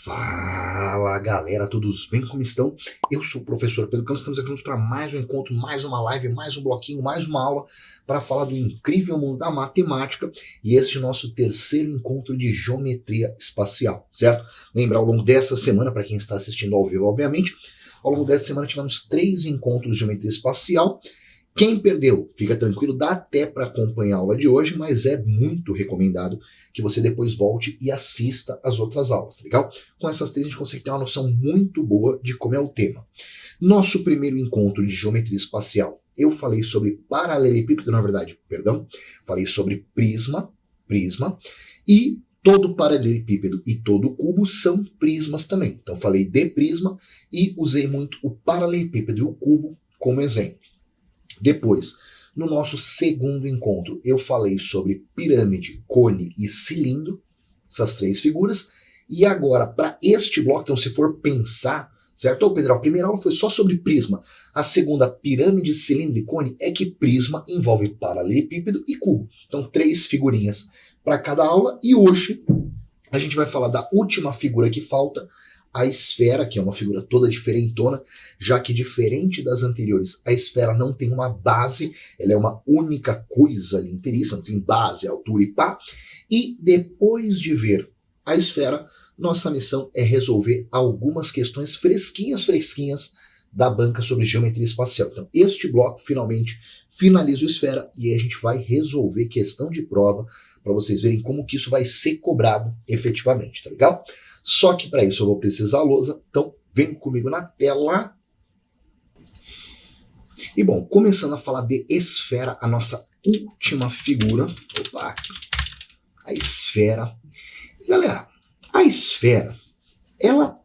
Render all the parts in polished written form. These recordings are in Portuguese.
Fala galera, todos bem? Como estão? Eu sou o professor Pedro Campos, estamos aqui juntos para mais um encontro, mais uma live, mais um bloquinho, mais uma aula para falar do incrível mundo da matemática e este nosso terceiro encontro de geometria espacial, certo? Lembrar ao longo dessa semana, para quem está assistindo ao vivo, obviamente, ao longo dessa semana tivemos 3 encontros de geometria espacial. Quem perdeu, fica tranquilo, dá até para acompanhar a aula de hoje, mas é muito recomendado que você depois volte e assista as outras aulas, tá legal? Com essas 3 a gente consegue ter uma noção muito boa de como é o tema. Nosso primeiro encontro de geometria espacial, eu falei sobre paralelepípedo, na verdade, perdão, falei sobre prisma, e todo paralelepípedo e todo cubo são prismas também. Então falei de prisma e usei muito o paralelepípedo e o cubo como exemplo. Depois, no nosso segundo encontro, eu falei sobre pirâmide, cone e cilindro, essas 3 figuras. E agora, para este bloco, então se for pensar, certo? Ô Pedro, a primeira aula foi só sobre prisma. A segunda, pirâmide, cilindro e cone, é que prisma envolve paralelepípedo e cubo. Então 3 figurinhas para cada aula. E hoje a gente vai falar da última figura que falta, a esfera, que é uma figura toda diferentona, já que diferente das anteriores, a esfera não tem uma base, ela é uma única coisa ali inteiriça, não tem base, altura e pá. E depois de ver a esfera, nossa missão é resolver algumas questões fresquinhas da banca sobre geometria espacial. Então, este bloco finalmente finaliza o esfera e aí a gente vai resolver questão de prova para vocês verem como que isso vai ser cobrado efetivamente, tá legal? Só que para isso eu vou precisar da lousa, então vem comigo na tela. E bom, começando a falar de esfera, a nossa última figura. Opa, a esfera. E galera, a esfera, ela,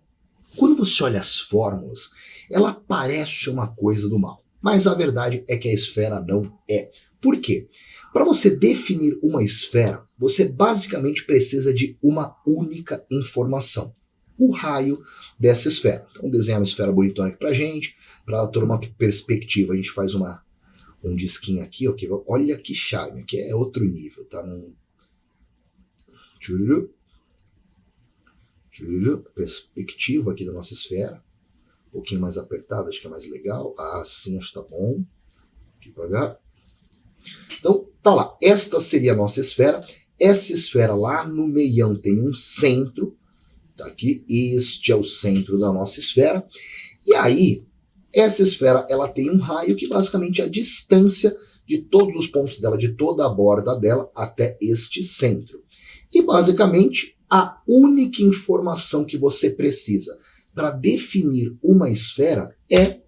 quando você olha as fórmulas, ela parece uma coisa do mal. Mas a verdade é que a esfera não é. Por quê? Para você definir uma esfera, você basicamente precisa de uma única informação, o raio dessa esfera. Então desenha uma esfera bonitona aqui pra gente, para ela ter uma perspectiva, a gente faz um disquinho aqui, ok? Olha que charme, aqui é outro nível, tá? Perspectiva aqui da nossa esfera, um pouquinho mais apertada, acho que é mais legal. Ah, sim, acho que tá bom. Aqui devagar. Então, tá lá, esta seria a nossa esfera. Essa esfera lá no meião tem um centro, tá aqui, este é o centro da nossa esfera. E aí, essa esfera, ela tem um raio que basicamente é a distância de todos os pontos dela, de toda a borda dela até este centro. E basicamente, a única informação que você precisa para definir uma esfera é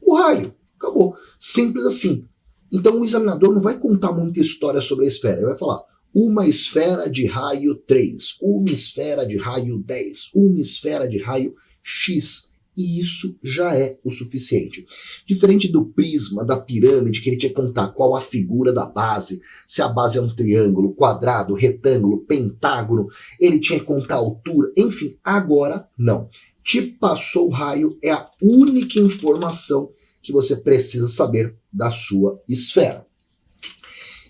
o raio. Acabou. Simples assim. Então o examinador não vai contar muita história sobre a esfera, ele vai falar uma esfera de raio 3, uma esfera de raio 10, uma esfera de raio X, e isso já é o suficiente. Diferente do prisma, da pirâmide, que ele tinha que contar qual a figura da base, se a base é um triângulo, quadrado, retângulo, pentágono, ele tinha que contar a altura, enfim, agora não. Te passou o raio, é a única informação que você precisa saber da sua esfera.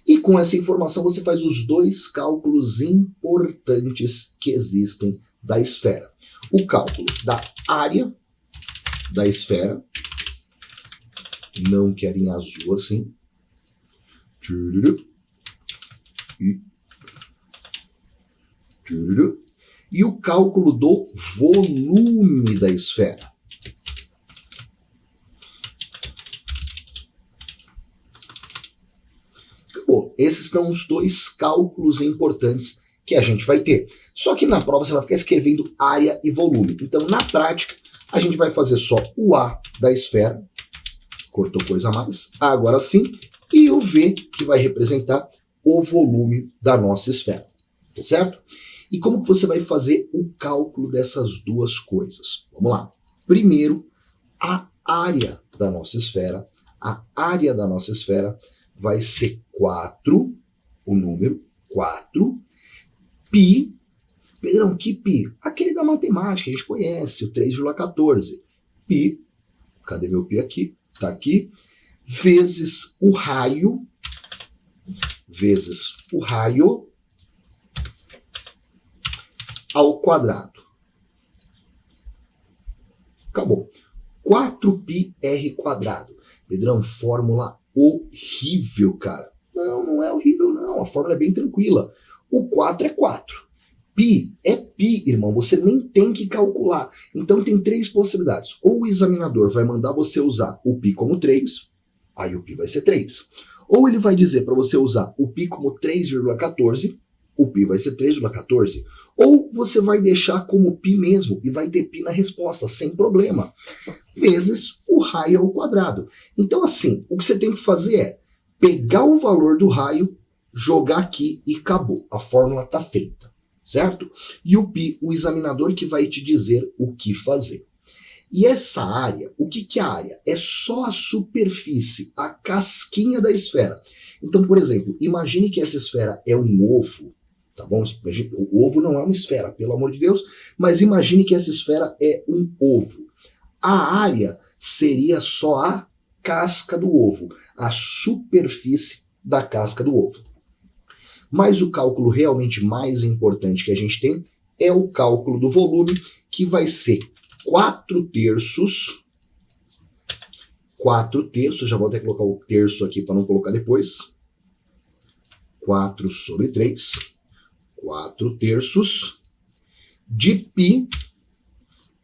E com essa informação você faz os 2 cálculos importantes que existem da esfera. O cálculo da área da esfera, não quero em azul assim, e o cálculo do volume da esfera. Esses são os 2 cálculos importantes que a gente vai ter. Só que na prova você vai ficar escrevendo área e volume. Então, na prática, a gente vai fazer só o A da esfera, cortou coisa a mais, agora sim, e o V, que vai representar o volume da nossa esfera, tá certo? E como que você vai fazer o cálculo dessas 2 coisas? Vamos lá. Primeiro, a área da nossa esfera. A área da nossa esfera vai ser 4, o número 4, π, Pedrão, que π? Aquele da matemática, a gente conhece, o 3,14. Π, cadê meu π aqui? Tá aqui, vezes o raio, ao quadrado. Acabou. 4πr². Pedrão, fórmula horrível, cara. Não, não é horrível não, a fórmula é bem tranquila. O 4 é 4. Pi é pi, irmão, você nem tem que calcular. Então tem 3 possibilidades. Ou o examinador vai mandar você usar o pi como 3, aí o pi vai ser 3. Ou ele vai dizer para você usar o pi como 3,14, o pi vai ser 3,14. Ou você vai deixar como pi mesmo e vai ter pi na resposta, sem problema. Vezes o raio ao quadrado. Então assim, o que você tem que fazer é pegar o valor do raio, jogar aqui e acabou. A fórmula está feita. Certo? E o pi, o examinador que vai te dizer o que fazer. E essa área, o que é a área? É só a superfície, a casquinha da esfera. Então, por exemplo, imagine que essa esfera é um ovo, tá bom? O ovo não é uma esfera, pelo amor de Deus, mas imagine que essa esfera é um ovo. A área seria só a casca do ovo, a superfície da casca do ovo. Mas o cálculo realmente mais importante que a gente tem é o cálculo do volume, que vai ser 4/3, já vou até colocar o terço aqui para não colocar depois, 4/3, 4/3 de π,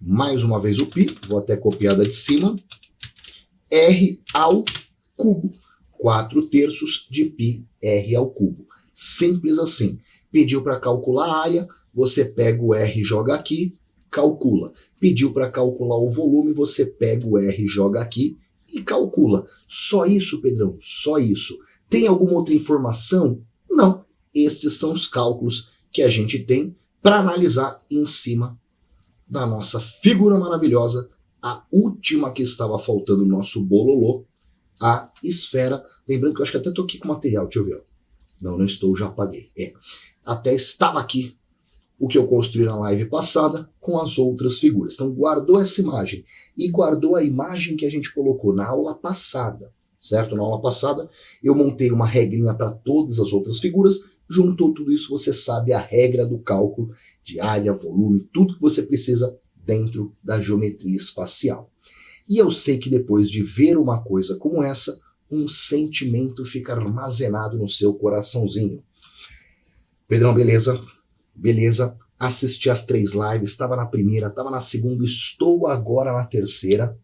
mais uma vez o π, vou até copiar da de cima, r ao cubo, 4/3 de π r ao cubo. Simples assim. Pediu para calcular a área, você pega o R e joga aqui, calcula. Pediu para calcular o volume, você pega o R e joga aqui e calcula. Só isso, Pedrão, só isso. Tem alguma outra informação? Não. Esses são os cálculos que a gente tem para analisar em cima da nossa figura maravilhosa, a última que estava faltando no nosso bololô, a esfera. Lembrando que eu acho que até estou aqui com o material, deixa eu ver. Não, não estou, já apaguei. Até estava aqui o que eu construí na live passada com as outras figuras. Então guardou essa imagem e guardou a imagem que a gente colocou na aula passada, certo? Na aula passada eu montei uma regrinha para todas as outras figuras, juntou tudo isso, você sabe a regra do cálculo de área, volume, tudo que você precisa dentro da geometria espacial. E eu sei que depois de ver uma coisa como essa, um sentimento fica armazenado no seu coraçãozinho. Pedrão, beleza? Beleza. Assisti as 3 lives, estava na primeira, estava na segunda, estou agora na terceira.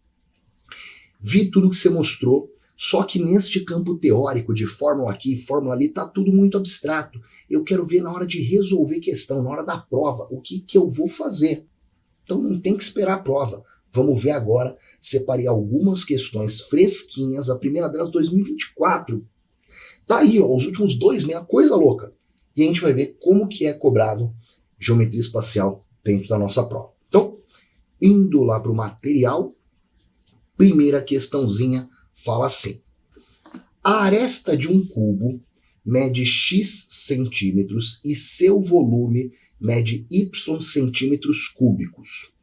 Vi tudo que você mostrou, só que neste campo teórico de fórmula aqui, fórmula ali, tá tudo muito abstrato. Eu quero ver na hora de resolver questão, na hora da prova, o que eu vou fazer. Então não tem que esperar a prova. Vamos ver agora, separei algumas questões fresquinhas, a primeira delas 2024. Tá aí, ó, os últimos 2 meses, coisa louca. E a gente vai ver como que é cobrado geometria espacial dentro da nossa prova. Então, indo lá para o material, primeira questãozinha fala assim. A aresta de um cubo mede x centímetros e seu volume mede y centímetros cúbicos.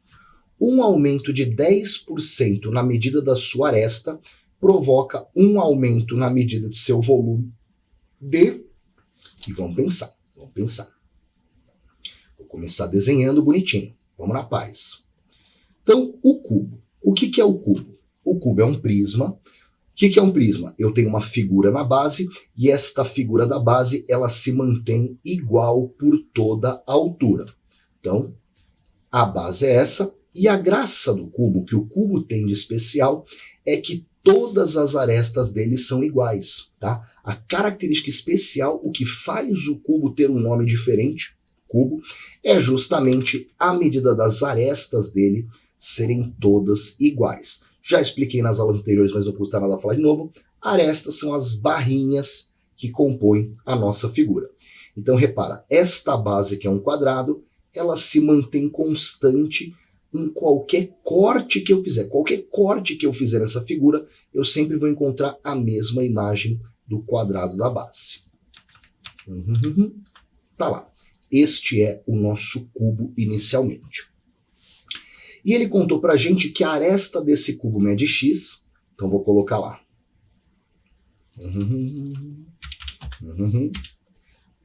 Um aumento de 10% na medida da sua aresta provoca um aumento na medida de seu volume de... E vamos pensar. Vou começar desenhando bonitinho. Vamos na paz. Então, o cubo. O que é o cubo? O cubo é um prisma. O que é um prisma? Eu tenho uma figura na base e esta figura da base ela se mantém igual por toda a altura. Então, a base é essa. E a graça do cubo, que o cubo tem de especial, é que todas as arestas dele são iguais, tá? A característica especial, o que faz o cubo ter um nome diferente, cubo, é justamente a medida das arestas dele serem todas iguais. Já expliquei nas aulas anteriores, mas não custa nada falar de novo. Arestas são as barrinhas que compõem a nossa figura. Então repara, esta base que é um quadrado, ela se mantém constante em qualquer corte que eu fizer. Qualquer corte que eu fizer nessa figura, eu sempre vou encontrar a mesma imagem do quadrado da base. Tá lá. Este é o nosso cubo inicialmente. E ele contou pra gente que a aresta desse cubo mede x, então vou colocar lá.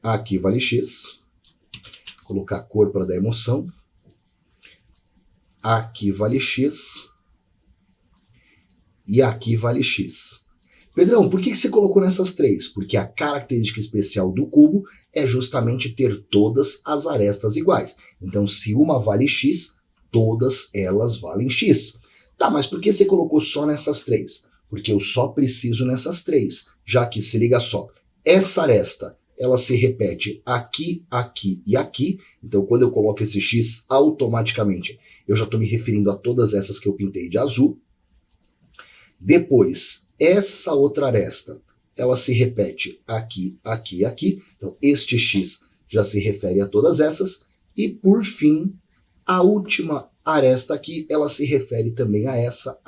Aqui vale x. Vou colocar a cor para dar emoção. Aqui vale x. e aqui vale x. Pedrão, por que você colocou nessas três? Porque a característica especial do cubo é justamente ter todas as arestas iguais. Então, se uma vale x, todas elas valem x. Tá, mas por que você colocou só nessas três? Porque eu só preciso nessas três, já que, se liga só, essa aresta, ela se repete aqui, aqui e aqui. Então, quando eu coloco esse x, automaticamente, eu já estou me referindo a todas essas que eu pintei de azul. Depois, essa outra aresta, ela se repete aqui, aqui e aqui. Então, este x já se refere a todas essas. E, por fim, a última aresta aqui, ela se refere também a essa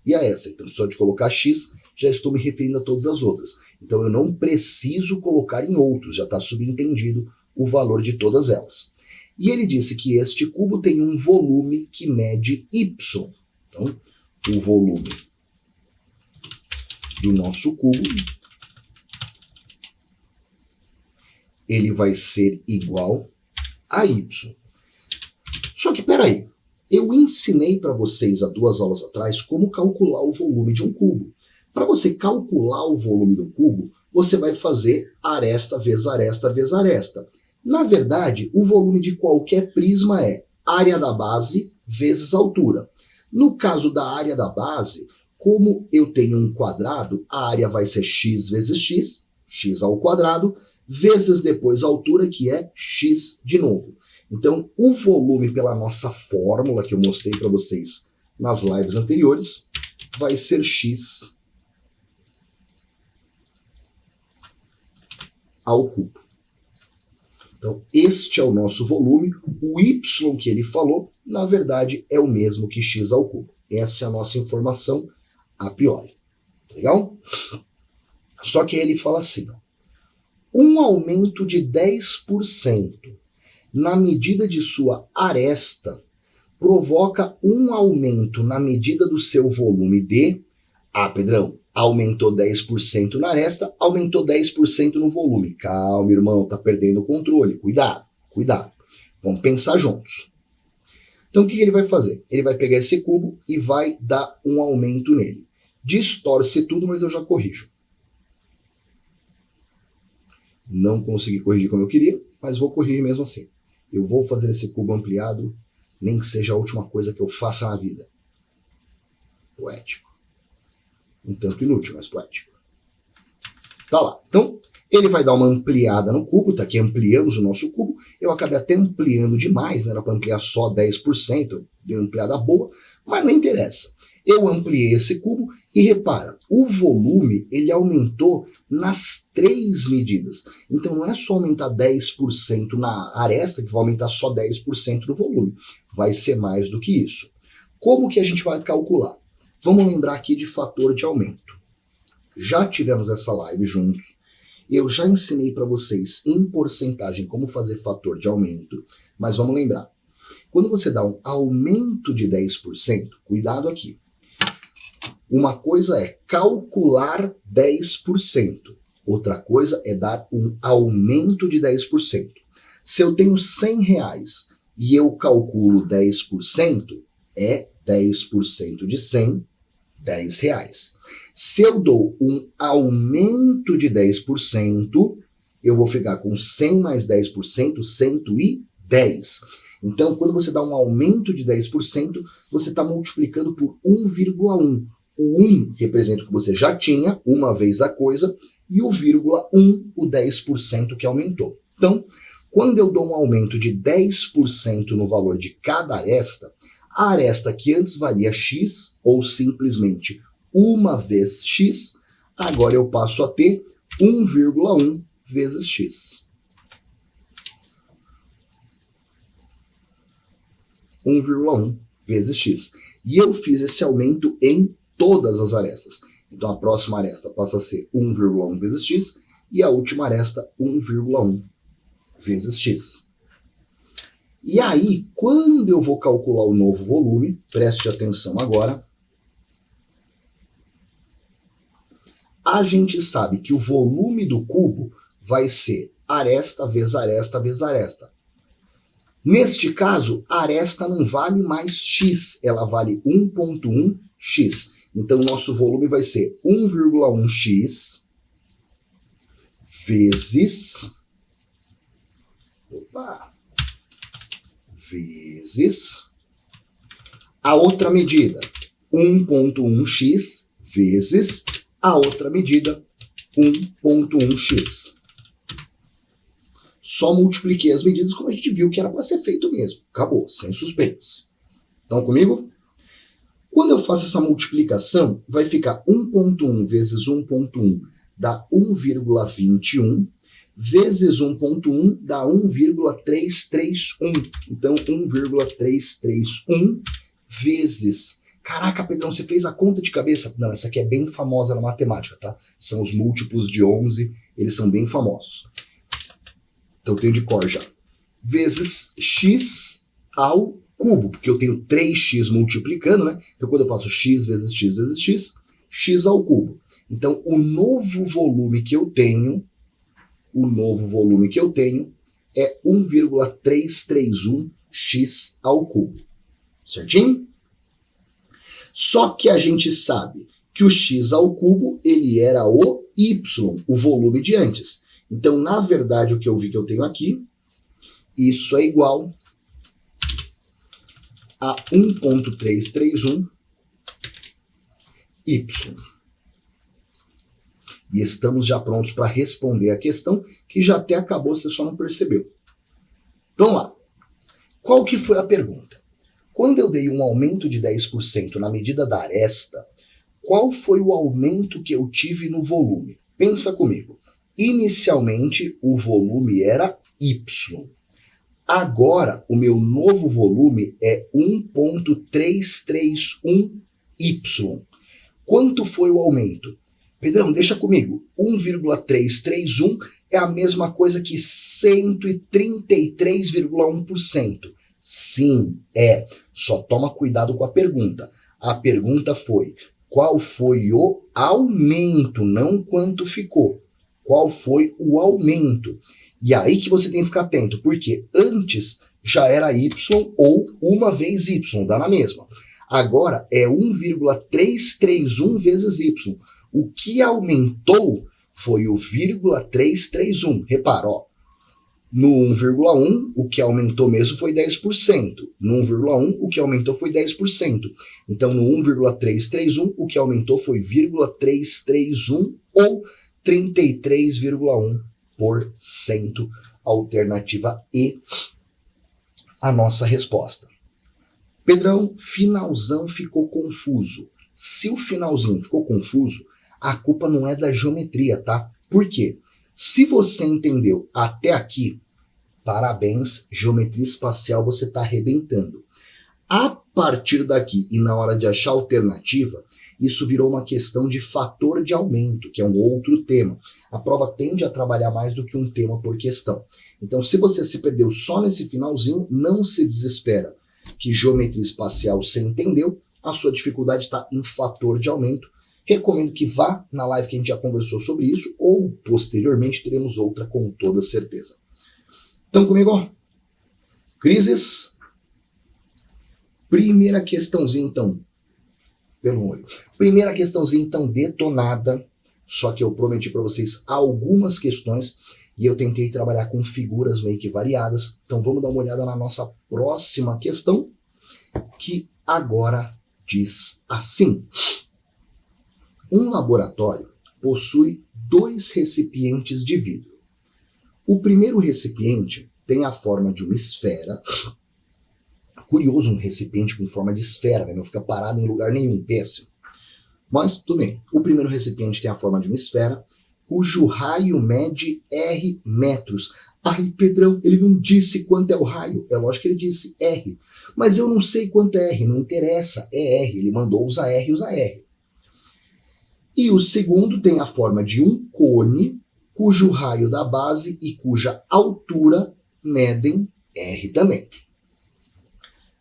e a essa. Então, só de colocar x, já estou me referindo a todas as outras. Então, eu não preciso colocar em outros, já está subentendido o valor de todas elas. E ele disse que este cubo tem um volume que mede y. Então, o volume do nosso cubo, ele vai ser igual a y. Só que, peraí, eu ensinei para vocês há 2 aulas atrás como calcular o volume de um cubo. Para você calcular o volume do cubo, você vai fazer aresta vezes aresta vezes aresta. Na verdade, o volume de qualquer prisma é área da base vezes altura. No caso da área da base, como eu tenho um quadrado, a área vai ser x vezes x, x ao quadrado, vezes depois a altura, que é x de novo. Então, o volume pela nossa fórmula, que eu mostrei para vocês nas lives anteriores, vai ser x ao cubo. Então, este é o nosso volume. O y que ele falou, na verdade, é o mesmo que x ao cubo. Essa é a nossa informação a priori. Legal? Só que ele fala assim, ó, um aumento de 10% na medida de sua aresta provoca um aumento na medida do seu volume de... Ah, Pedrão, aumentou 10% na aresta, aumentou 10% no volume. Calma, irmão, tá perdendo o controle. Cuidado, cuidado. Vamos pensar juntos. Então, o que ele vai fazer? Ele vai pegar esse cubo e vai dar um aumento nele. Distorce tudo, mas eu já corrijo. Não consegui corrigir como eu queria, mas vou corrigir mesmo assim. Eu vou fazer esse cubo ampliado, nem que seja a última coisa que eu faça na vida. Poético. Um tanto inútil, mas poético. Tá lá. Então, ele vai dar uma ampliada no cubo, tá aqui, ampliamos o nosso cubo. Eu acabei até ampliando demais, né? Era para ampliar só 10%, dei uma ampliada boa, mas não interessa. Eu ampliei esse cubo e repara, o volume ele aumentou nas 3 medidas. Então não é só aumentar 10% na aresta, que vai aumentar só 10% do volume. Vai ser mais do que isso. Como que a gente vai calcular? Vamos lembrar aqui de fator de aumento. Já tivemos essa live juntos. Eu já ensinei para vocês em porcentagem como fazer fator de aumento, mas vamos lembrar. Quando você dá um aumento de 10%, cuidado aqui. Uma coisa é calcular 10%, outra coisa é dar um aumento de 10%. Se eu tenho R$100 e eu calculo 10%, é 10% de 100, R$10. Se eu dou um aumento de 10%, eu vou ficar com 100 mais 10%, 110. Então, quando você dá um aumento de 10%, você está multiplicando por 1,1. O 1 representa o que você já tinha, uma vez a coisa, e o vírgula 1, o 10% que aumentou. Então, quando eu dou um aumento de 10% no valor de cada aresta, a aresta que antes valia x, ou simplesmente uma vez x, agora eu passo a ter 1,1 vezes x. 1,1 vezes x. E eu fiz esse aumento em todas as arestas. Então a próxima aresta passa a ser 1,1 vezes x e a última aresta 1,1 vezes x. E aí, quando eu vou calcular o novo volume, preste atenção agora, a gente sabe que o volume do cubo vai ser aresta vezes aresta vezes aresta. Neste caso, a aresta não vale mais x, ela vale 1,1x. Então, o nosso volume vai ser 1,1x vezes... vezes a outra medida, 1,1x vezes a outra medida, 1,1x. Só multipliquei as medidas como a gente viu que era para ser feito mesmo. Acabou, sem suspense. Estão comigo? Quando eu faço essa multiplicação, vai ficar 1,1 vezes 1,1 dá 1,21, vezes 1,1 dá 1,331. Então, 1,331 vezes... Caraca, Pedrão, você fez a conta de cabeça? Não, essa aqui é bem famosa na matemática, tá? São os múltiplos de 11, eles são bem famosos. Então, eu tenho de cor já. Vezes x ao cubo, porque eu tenho 3x multiplicando, né? Então, quando eu faço x vezes x vezes x, x ao cubo. Então, o novo volume que eu tenho é 1,331x ao cubo. Certinho? Só que a gente sabe que o x ao cubo, ele era o y, o volume de antes. Então, na verdade, o que eu vi que eu tenho aqui, isso é igual a 1,331y. E estamos já prontos para responder a questão, que já até acabou, você só não percebeu. Vamos lá. Qual que foi a pergunta? Quando eu dei um aumento de 10% na medida da aresta, qual foi o aumento que eu tive no volume? Pensa comigo. Inicialmente, o volume era y. Agora, o meu novo volume é 1,331y. Quanto foi o aumento? Pedrão, deixa comigo. 1,331 é a mesma coisa que 133,1%. Sim, é. Só toma cuidado com a pergunta. A pergunta foi, qual foi o aumento, não quanto ficou. Qual foi o aumento? E aí que você tem que ficar atento, porque antes já era y ou uma vez y, dá na mesma. Agora é 1,331 vezes y. O que aumentou foi o 0,331. Repara, ó. No 1,1, o que aumentou mesmo foi 10%. No 1,1, o que aumentou foi 10%. Então, no 1,331, o que aumentou foi 0,331 ou 33,1%. Alternativa E, a nossa resposta. Pedrão, finalzão ficou confuso. Se o finalzinho ficou confuso, a culpa não é da geometria, tá? Por quê? Se você entendeu até aqui, parabéns, geometria espacial você está arrebentando. A partir daqui e na hora de achar alternativa, isso virou uma questão de fator de aumento, que é um outro tema. A prova tende a trabalhar mais do que um tema por questão. Então, se você se perdeu só nesse finalzinho, não se desespera, que geometria espacial você entendeu, a sua dificuldade está em fator de aumento. Recomendo que vá na live que a gente já conversou sobre isso, ou posteriormente teremos outra com toda certeza. Estão comigo? Crises? Primeira questãozinha, então. Pelo olho. Primeira questãozinha, então, detonada. Só que eu prometi para vocês algumas questões e eu tentei trabalhar com figuras meio que variadas. Então vamos dar uma olhada na nossa próxima questão, que agora diz assim. Um laboratório possui 2 recipientes de vidro. O primeiro recipiente tem a forma de uma esfera. Curioso um recipiente com forma de esfera, né? Não fica parado em lugar nenhum, péssimo. Mas tudo bem. O primeiro recipiente tem a forma de uma esfera, cujo raio mede R metros. Ai, Pedrão, ele não disse quanto é o raio. É lógico que ele disse R. Mas eu não sei quanto é R, não interessa, é R. Ele mandou usar R, usa R. E o segundo tem a forma de um cone, cujo raio da base e cuja altura medem R também.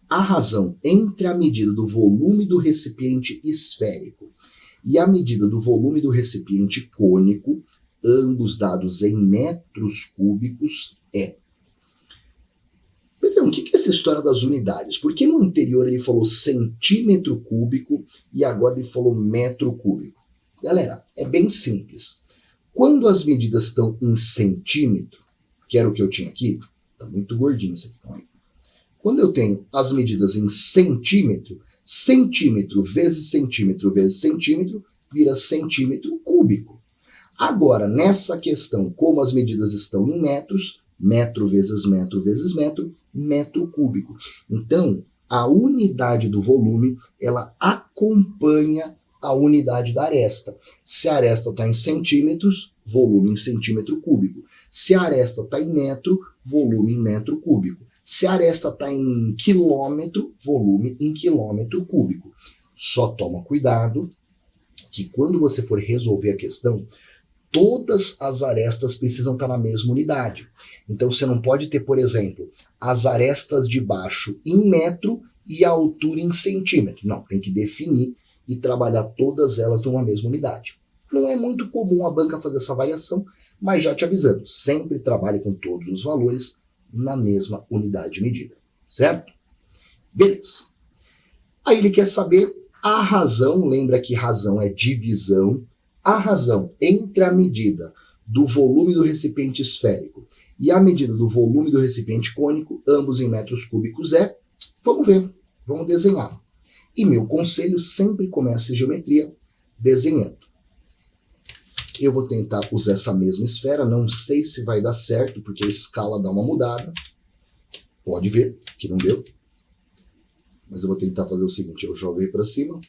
A razão entre a medida do volume do recipiente esférico e a medida do volume do recipiente cônico, ambos dados em metros cúbicos, é. Pedrão, o que é essa história das unidades? Por que no anterior ele falou centímetro cúbico e agora ele falou metro cúbico? Galera, é bem simples. Quando as medidas estão em centímetro, que era o que eu tinha aqui, tá muito gordinho isso aqui. Quando eu tenho as medidas em centímetro, centímetro vezes centímetro vezes centímetro vira centímetro cúbico. Agora, nessa questão, como as medidas estão em metros, metro vezes metro vezes metro, metro cúbico. Então, a unidade do volume, ela acompanha a unidade da aresta. Se a aresta está em centímetros, volume em centímetro cúbico. Se a aresta está em metro, volume em metro cúbico. Se a aresta está em quilômetro, volume em quilômetro cúbico. Só toma cuidado que quando você for resolver a questão, todas as arestas precisam estar na mesma unidade. Então você não pode ter, por exemplo, as arestas de baixo em metro e a altura em centímetro. Não, tem que definir e trabalhar todas elas numa mesma unidade. Não é muito comum a banca fazer essa variação, mas já te avisando, sempre trabalhe com todos os valores na mesma unidade de medida, certo? Beleza. Aí ele quer saber a razão, lembra que razão é divisão, a razão entre a medida do volume do recipiente esférico e a medida do volume do recipiente cônico, ambos em metros cúbicos, é, vamos ver, vamos desenhar. E meu conselho, sempre comece a geometria desenhando. Eu vou tentar usar essa mesma esfera, não sei se vai dar certo, porque a escala dá uma mudada. Pode ver que não deu. Mas eu vou tentar fazer o seguinte, eu jogo aí para cima,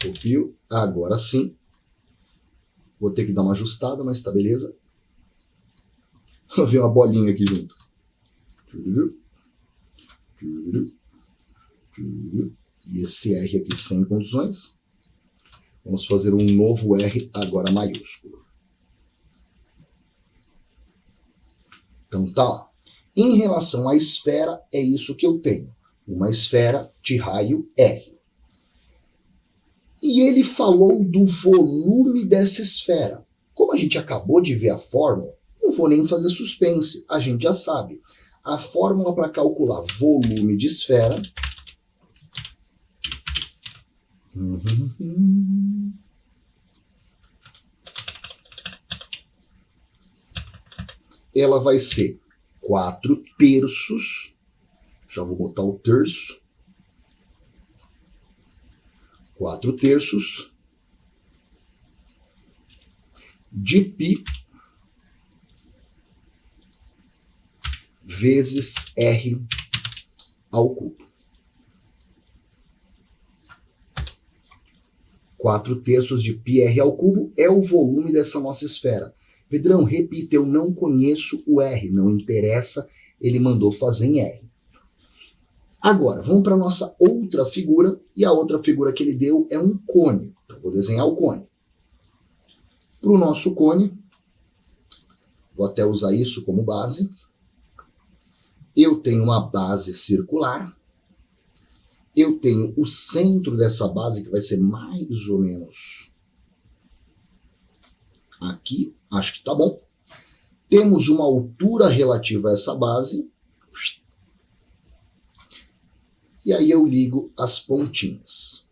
copio, agora sim. Vou ter que dar uma ajustada, mas tá beleza. Vou ver uma bolinha aqui junto. E esse R aqui sem condições. Vamos fazer um novo R agora maiúsculo. Então tá lá. Em relação à esfera, é isso que eu tenho. Uma esfera de raio R. E ele falou do volume dessa esfera. Como a gente acabou de ver a fórmula, não vou nem fazer suspense, a gente já sabe. A fórmula para calcular volume de esfera ela vai ser 4/3, já vou botar o terço, 4/3 de π vezes R ao cubo. 4/3 de πr ao cubo é o volume dessa nossa esfera. Pedrão, repita, eu não conheço o R, não interessa, ele mandou fazer em R. Agora, vamos para a nossa outra figura, e a outra figura que ele deu é um cone. Então, vou desenhar o cone. Para o nosso cone, vou até usar isso como base. Eu tenho uma base circular. Eu tenho o centro dessa base, que vai ser mais ou menos aqui, acho que tá bom. Temos uma altura relativa a essa base. E aí eu ligo as pontinhas.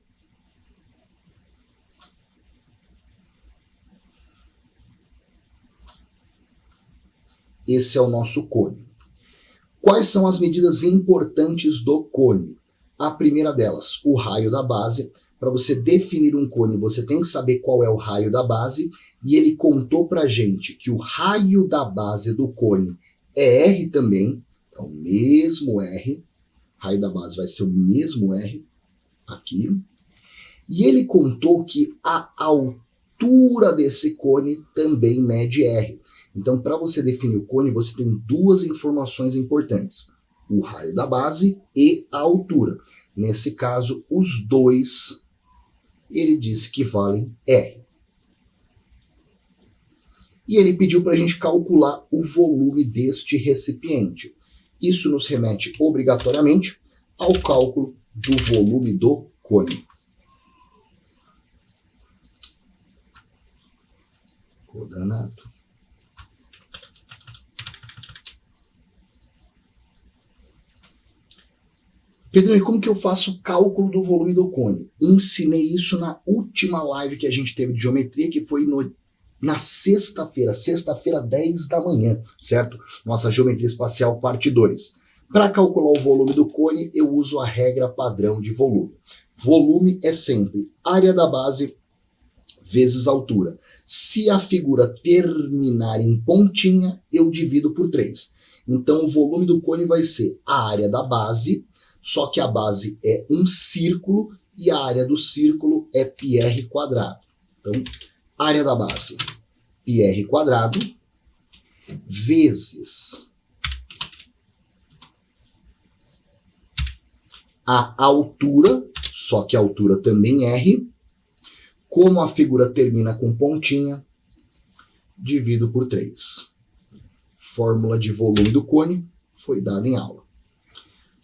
Esse é o nosso cone. Quais são as medidas importantes do cone? A primeira delas, o raio da base. Para você definir um cone, você tem que saber qual é o raio da base. E ele contou para a gente que o raio da base do cone é R também. Então, mesmo R. Raio da base vai ser o mesmo R aqui. E ele contou que a altura desse cone também mede R. Então, para você definir o cone, você tem duas informações importantes. O raio da base e a altura. Nesse caso, os dois, ele disse que valem R. E ele pediu para a gente calcular o volume deste recipiente. Isso nos remete obrigatoriamente ao cálculo do volume do cone. Coordenado. Pedro, e como que eu faço o cálculo do volume do cone? Ensinei isso na última live que a gente teve de geometria, que foi na sexta-feira, 10 da manhã, certo? Nossa geometria espacial parte 2. Para calcular o volume do cone, eu uso a regra padrão de volume. Volume é sempre área da base vezes altura. Se a figura terminar em pontinha, eu divido por 3. Então o volume do cone vai ser a área da base, só que a base é um círculo e a área do círculo é πr². Então, área da base, πr² vezes a altura, só que a altura também R, como a figura termina com pontinha, divido por 3. Fórmula de volume do cone foi dada em aula.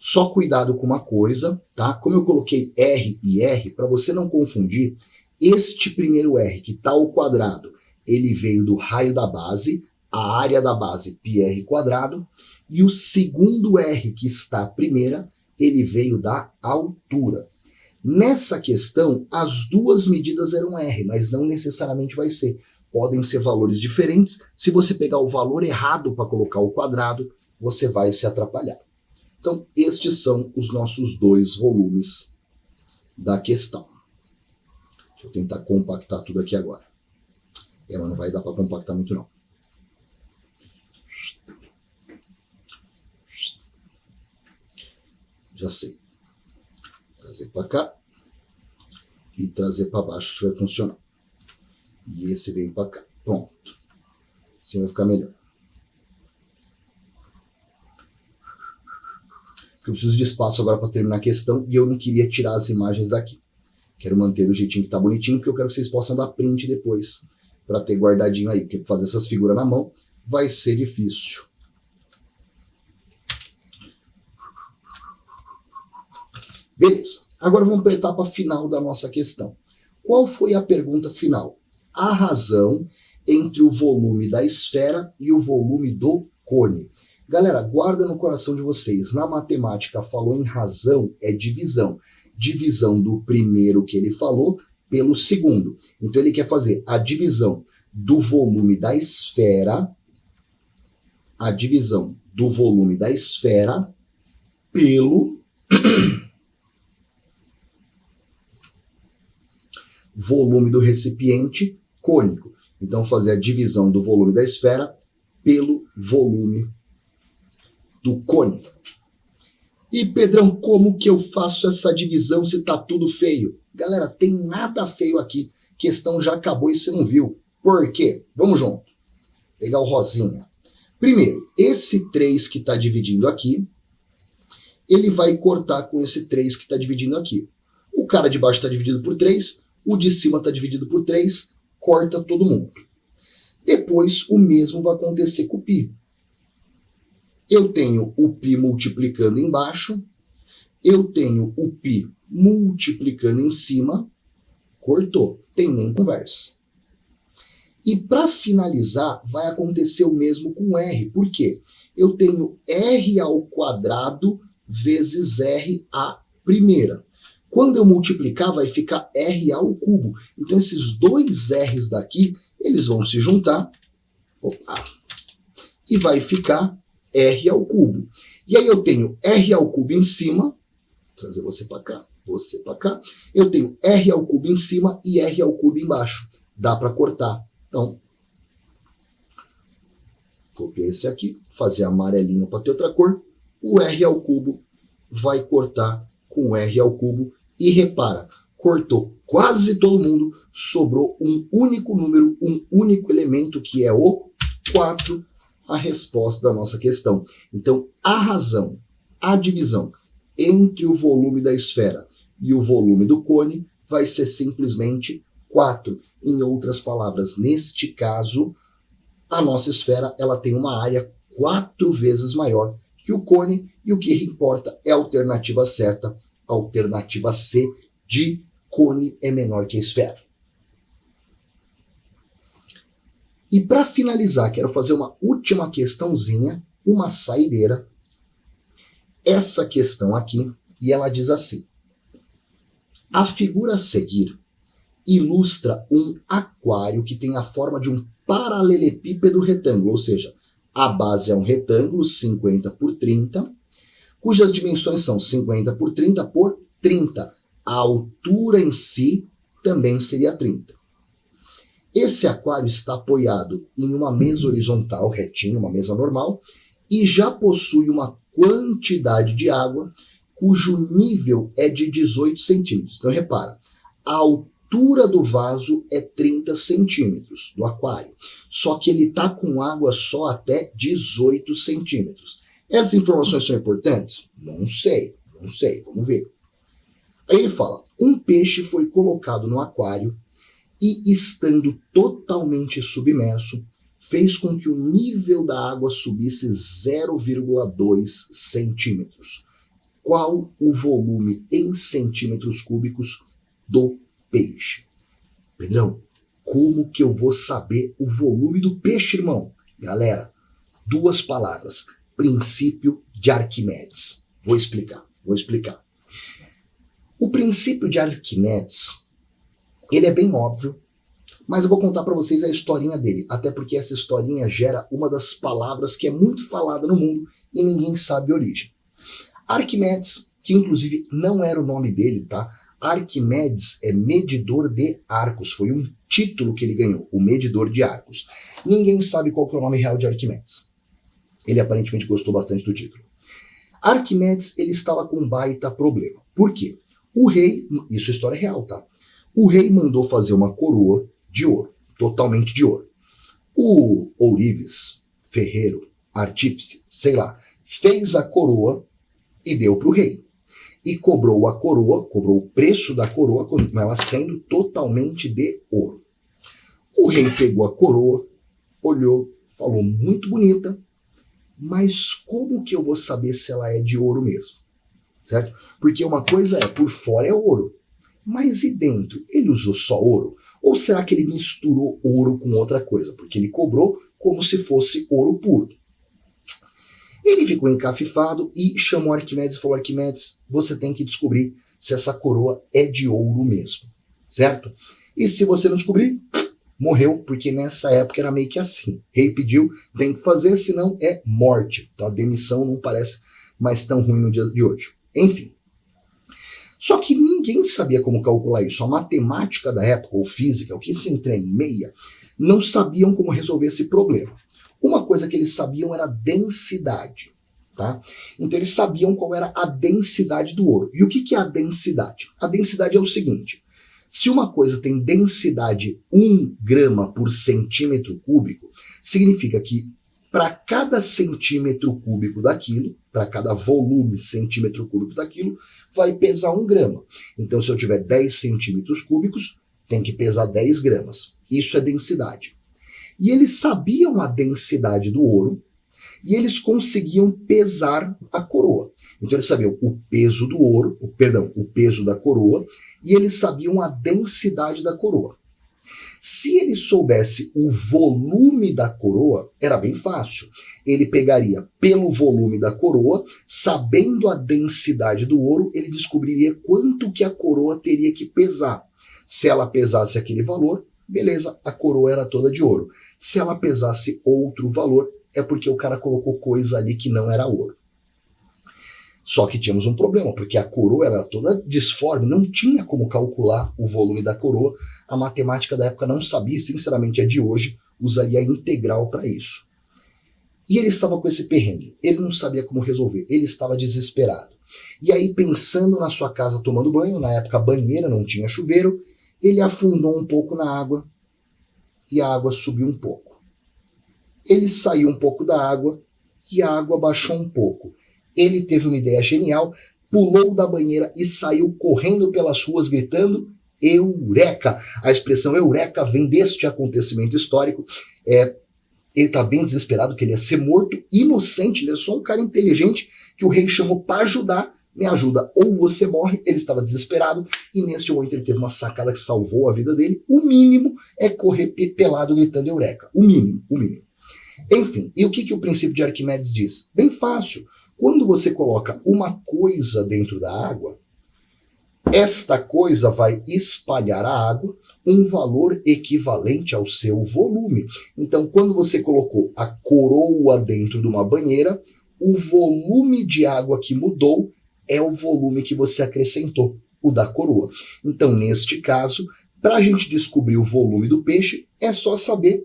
Só cuidado com uma coisa, tá? Como eu coloquei R e R, para você não confundir, este primeiro R, que está ao quadrado, ele veio do raio da base, a área da base πr², e o segundo R, que está à primeira, ele veio da altura. Nessa questão, as duas medidas eram R, mas não necessariamente vai ser. Podem ser valores diferentes. Se você pegar o valor errado para colocar o quadrado, você vai se atrapalhar. Então, estes são os nossos dois volumes da questão. Deixa eu tentar compactar tudo aqui agora. Mas não vai dar para compactar muito, não. Já sei. Trazer para cá e trazer para baixo que vai funcionar. E esse vem para cá. Pronto. Assim vai ficar melhor. Porque eu preciso de espaço agora para terminar a questão e eu não queria tirar as imagens daqui. Quero manter do jeitinho que tá bonitinho, porque eu quero que vocês possam dar print depois para ter guardadinho aí. Porque fazer essas figuras na mão vai ser difícil. Beleza. Agora vamos para a etapa final da nossa questão. Qual foi a pergunta final? A razão entre o volume da esfera e o volume do cone. Galera, guarda no coração de vocês. Na matemática, falou em razão, é divisão. Divisão do primeiro que ele falou pelo segundo. Então ele quer fazer a divisão do volume da esfera, pelo volume do recipiente cônico. Então, fazer a divisão do volume da esfera pelo volume do cone. E, Pedrão, como que eu faço essa divisão se tá tudo feio? Galera, tem nada feio aqui. Questão já acabou e você não viu. Por quê? Vamos junto. Pegar o rosinha. Primeiro, esse 3 que está dividindo aqui, ele vai cortar com esse 3 que está dividindo aqui. O cara de baixo está dividido por 3, o de cima está dividido por 3, corta todo mundo. Depois, o mesmo vai acontecer com o π. Eu tenho o π multiplicando embaixo, eu tenho o π multiplicando em cima, cortou, tem nem conversa. E para finalizar, vai acontecer o mesmo com R. Por quê? Eu tenho R² vezes R à primeira. Quando eu multiplicar, vai ficar R². Então, esses dois R's daqui, eles vão se juntar. Opa, e vai ficar R². E aí eu tenho R³ em cima. Vou trazer você para cá, você para cá. Eu tenho R³ em cima e R³ embaixo. Dá para cortar. Então, copiar esse aqui, fazer amarelinho para ter outra cor. O R³ vai cortar com o R². E repara, cortou quase todo mundo, sobrou um único número, um único elemento, que é o 4, a resposta da nossa questão. Então, a razão, a divisão entre o volume da esfera e o volume do cone vai ser simplesmente 4. Em outras palavras, neste caso, a nossa esfera ela tem uma área 4 vezes maior que o cone, e o que importa é a alternativa certa, a alternativa C, de cone é menor que a esfera. E para finalizar, quero fazer uma última questãozinha, uma saideira. Essa questão aqui e ela diz assim: a figura a seguir ilustra um aquário que tem a forma de um paralelepípedo retângulo, ou seja, a base é um retângulo 50 por 30, cujas dimensões são 50 por 30 por 30. A altura em si também seria 30. Esse aquário está apoiado em uma mesa horizontal retinha, uma mesa normal, e já possui uma quantidade de água cujo nível é de 18 centímetros. Então repara, a altura do vaso é 30 centímetros do aquário, só que ele está com água só até 18 centímetros. Essas informações são importantes? Não sei, vamos ver. Aí ele fala, um peixe foi colocado no aquário e, estando totalmente submerso, fez com que o nível da água subisse 0,2 centímetros. Qual o volume em centímetros cúbicos do peixe? Pedrão, como que eu vou saber o volume do peixe, irmão? Galera, 2 palavras. Princípio de Arquimedes. Vou explicar. O princípio de Arquimedes, ele é bem óbvio, mas eu vou contar para vocês a historinha dele, até porque essa historinha gera uma das palavras que é muito falada no mundo e ninguém sabe a origem. Arquimedes, que inclusive não era o nome dele, tá? Arquimedes é medidor de arcos, foi um título que ele ganhou, o medidor de arcos. Ninguém sabe qual que é o nome real de Arquimedes. Ele aparentemente gostou bastante do título. Arquimedes, ele estava com um baita problema. Por quê? O rei, isso é história real, tá? O rei mandou fazer uma coroa de ouro, totalmente de ouro. O ourives, ferreiro, artífice, sei lá, fez a coroa e deu para o rei. E cobrou a coroa, cobrou o preço da coroa, com ela sendo totalmente de ouro. O rei pegou a coroa, olhou, falou, muito bonita, mas como que eu vou saber se ela é de ouro mesmo? Certo? Porque uma coisa é, por fora é ouro, mas e dentro? Ele usou só ouro? Ou será que ele misturou ouro com outra coisa? Porque ele cobrou como se fosse ouro puro. Ele ficou encafifado e chamou Arquimedes e falou, Arquimedes, você tem que descobrir se essa coroa é de ouro mesmo, certo? E se você não descobrir, morreu, porque nessa época era meio que assim. Rei pediu, tem que fazer, senão é morte. Então a demissão não parece mais tão ruim no dia de hoje. Enfim. Só que ninguém sabia como calcular isso. A matemática da época, ou física, o que se entremeia, não sabiam como resolver esse problema. Uma coisa que eles sabiam era a densidade, tá? Então eles sabiam qual era a densidade do ouro. E o que é a densidade? A densidade é o seguinte, se uma coisa tem densidade 1 grama por centímetro cúbico, significa que para cada centímetro cúbico daquilo, para cada volume centímetro cúbico daquilo, vai pesar 1 grama. Então se eu tiver 10 centímetros cúbicos, tem que pesar 10 gramas. Isso é densidade. E eles sabiam a densidade do ouro e eles conseguiam pesar a coroa. Então eles sabiam o peso do ouro, o peso da coroa, e eles sabiam a densidade da coroa. Se ele soubesse o volume da coroa, era bem fácil. Ele pegaria pelo volume da coroa, sabendo a densidade do ouro, ele descobriria quanto que a coroa teria que pesar. Se ela pesasse aquele valor, beleza, a coroa era toda de ouro. Se ela pesasse outro valor, é porque o cara colocou coisa ali que não era ouro. Só que tínhamos um problema, porque a coroa era toda disforme, não tinha como calcular o volume da coroa. A matemática da época não sabia, sinceramente a de hoje usaria a integral para isso. E ele estava com esse perrengue, ele não sabia como resolver, ele estava desesperado. E aí, pensando na sua casa tomando banho, na época banheira, não tinha chuveiro, ele afundou um pouco na água e a água subiu um pouco. Ele saiu um pouco da água e a água baixou um pouco. Ele teve uma ideia genial, pulou da banheira e saiu correndo pelas ruas gritando Eureka! A expressão Eureka vem deste acontecimento histórico. Ele está bem desesperado, que ele ia ser morto, inocente, ele é só um cara inteligente que o rei chamou para ajudar. Me ajuda, ou você morre. Ele estava desesperado e neste momento ele teve uma sacada que salvou a vida dele. O mínimo é correr pelado gritando Eureka. O mínimo. Enfim, e o que o princípio de Arquimedes diz? Bem fácil. Quando você coloca uma coisa dentro da água, esta coisa vai espalhar a água um valor equivalente ao seu volume. Então, quando você colocou a coroa dentro de uma banheira, o volume de água que mudou é o volume que você acrescentou, o da coroa. Então, neste caso, para a gente descobrir o volume do peixe, é só saber,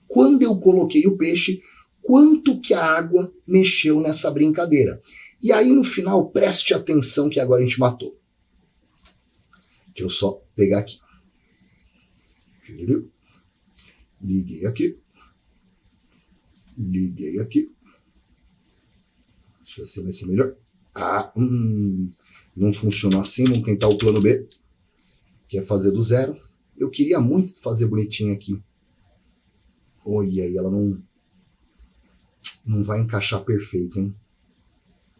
quando eu coloquei o peixe, quanto que a água mexeu nessa brincadeira. E aí, no final, preste atenção que agora a gente matou. Deixa eu só pegar aqui. Liguei aqui. Liguei aqui. Acho que assim vai ser melhor. Não funcionou assim, vamos tentar o plano B, que é fazer do zero. Eu queria muito fazer bonitinho aqui. Olha aí, ela não vai encaixar perfeito, hein?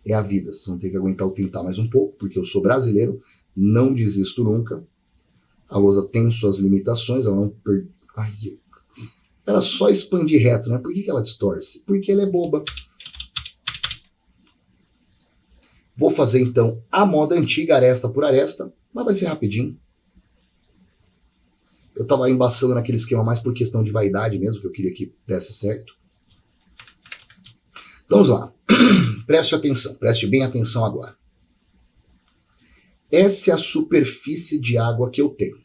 É a vida, vocês vão ter que aguentar eu tentar mais um pouco, porque eu sou brasileiro, não desisto nunca. A lousa tem suas limitações, ela não... Ela só expande reto, né? Por que ela distorce? Porque ela é boba. Vou fazer então a moda antiga, aresta por aresta, mas vai ser rapidinho. Eu estava embaçando naquele esquema mais por questão de vaidade mesmo, que eu queria que desse certo. Então vamos lá. Preste atenção, preste bem atenção agora. Essa é a superfície de água que eu tenho.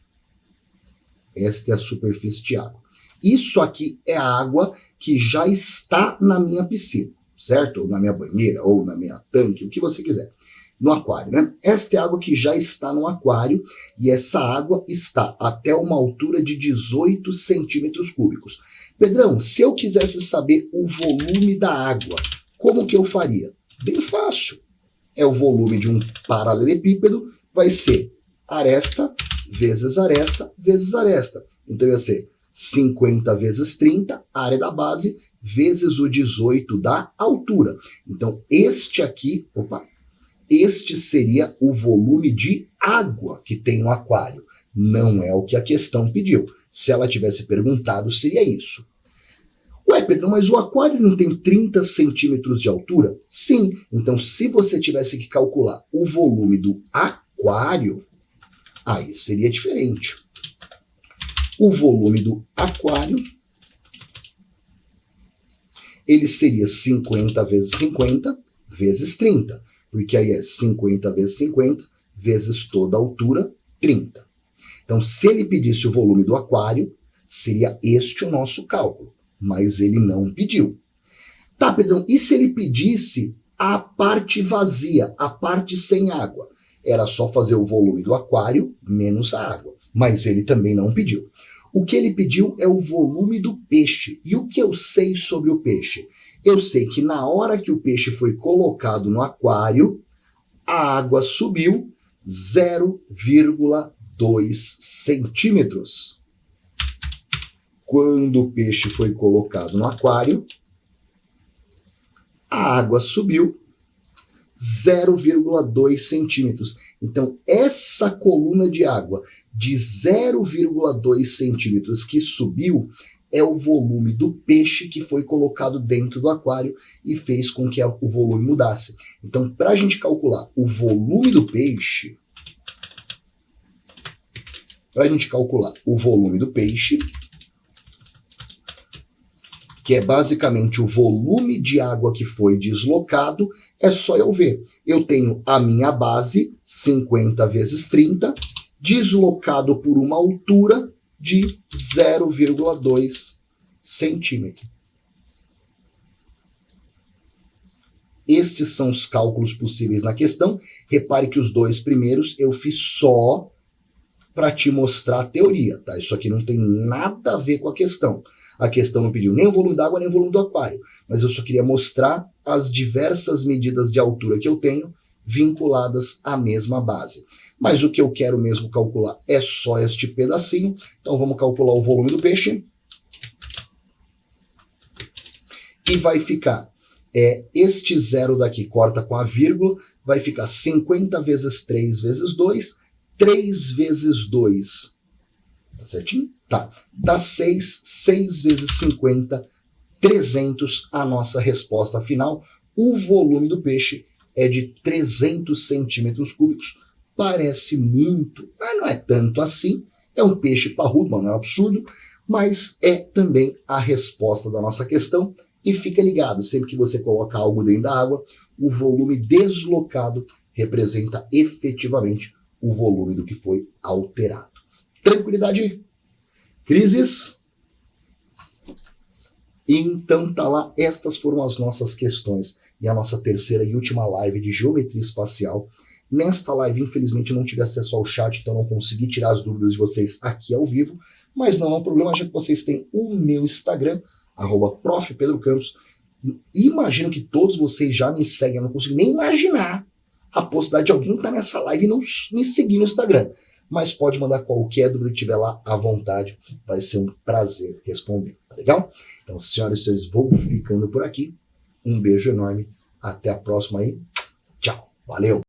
Esta é a superfície de água. Isso aqui é a água que já está na minha piscina, certo? Ou na minha banheira, ou na minha tanque, o que você quiser. No aquário, né? Esta é a água que já está no aquário e essa água está até uma altura de 18 centímetros cúbicos. Pedrão, se eu quisesse saber o volume da água, como que eu faria? Bem fácil. É o volume de um paralelepípedo, vai ser aresta vezes aresta vezes aresta. Então ia ser 50 vezes 30, área da base, vezes o 18 da altura. Então este aqui, este seria o volume de água que tem no aquário. Não é o que a questão pediu. Se ela tivesse perguntado, seria isso. Ué, Pedro, mas o aquário não tem 30 centímetros de altura? Sim. Então, se você tivesse que calcular o volume do aquário, aí seria diferente. O volume do aquário, ele seria 50 vezes 50 vezes 30. Porque aí é 50 vezes 50 vezes toda a altura, 30. Então, se ele pedisse o volume do aquário, seria este o nosso cálculo. Mas ele não pediu. Tá, Pedrão, e se ele pedisse a parte vazia, a parte sem água? Era só fazer o volume do aquário menos a água. Mas ele também não pediu. O que ele pediu é o volume do peixe. E o que eu sei sobre o peixe? Eu sei que na hora que o peixe foi colocado no aquário, a água subiu 0,2 centímetros. Quando o peixe foi colocado no aquário, a água subiu 0,2 centímetros. Então, essa coluna de água de 0,2 centímetros que subiu é o volume do peixe que foi colocado dentro do aquário e fez com que o volume mudasse. Então, para a gente calcular o volume do peixe, que é basicamente o volume de água que foi deslocado, é só eu ver. Eu tenho a minha base, 50 vezes 30, deslocado por uma altura de 0,2 centímetro. Estes são os cálculos possíveis na questão. Repare que os dois primeiros eu fiz só para te mostrar a teoria, tá? Isso aqui não tem nada a ver com a questão. A questão não pediu nem o volume da água, nem o volume do aquário. Mas eu só queria mostrar as diversas medidas de altura que eu tenho vinculadas à mesma base. Mas o que eu quero mesmo calcular é só este pedacinho. Então vamos calcular o volume do peixe. E vai ficar, este zero daqui corta com a vírgula, vai ficar 50 vezes 3 vezes 2, 3 vezes 2. Tá certinho? Tá. Dá 6, 6 vezes 50, 300 a nossa resposta final. O volume do peixe é de 300 centímetros cúbicos. Parece muito, mas não é tanto assim. É um peixe parrudo, mas não é um absurdo, mas é também a resposta da nossa questão. E fica ligado, sempre que você coloca algo dentro da água, o volume deslocado representa efetivamente o volume do que foi alterado. Tranquilidade? Crises? Então tá lá, estas foram as nossas questões e a nossa terceira e última live de geometria espacial. Nesta live, infelizmente, eu não tive acesso ao chat, então não consegui tirar as dúvidas de vocês aqui ao vivo, mas não é um problema, já que vocês têm o meu Instagram, @profpedrocampos. Imagino que todos vocês já me seguem, eu não consigo nem imaginar a possibilidade de alguém estar nessa live e não me seguir no Instagram. Mas pode mandar qualquer dúvida que tiver lá à vontade, vai ser um prazer responder, tá legal? Então, senhoras e senhores, vou ficando por aqui. Um beijo enorme, até a próxima aí. Tchau, valeu!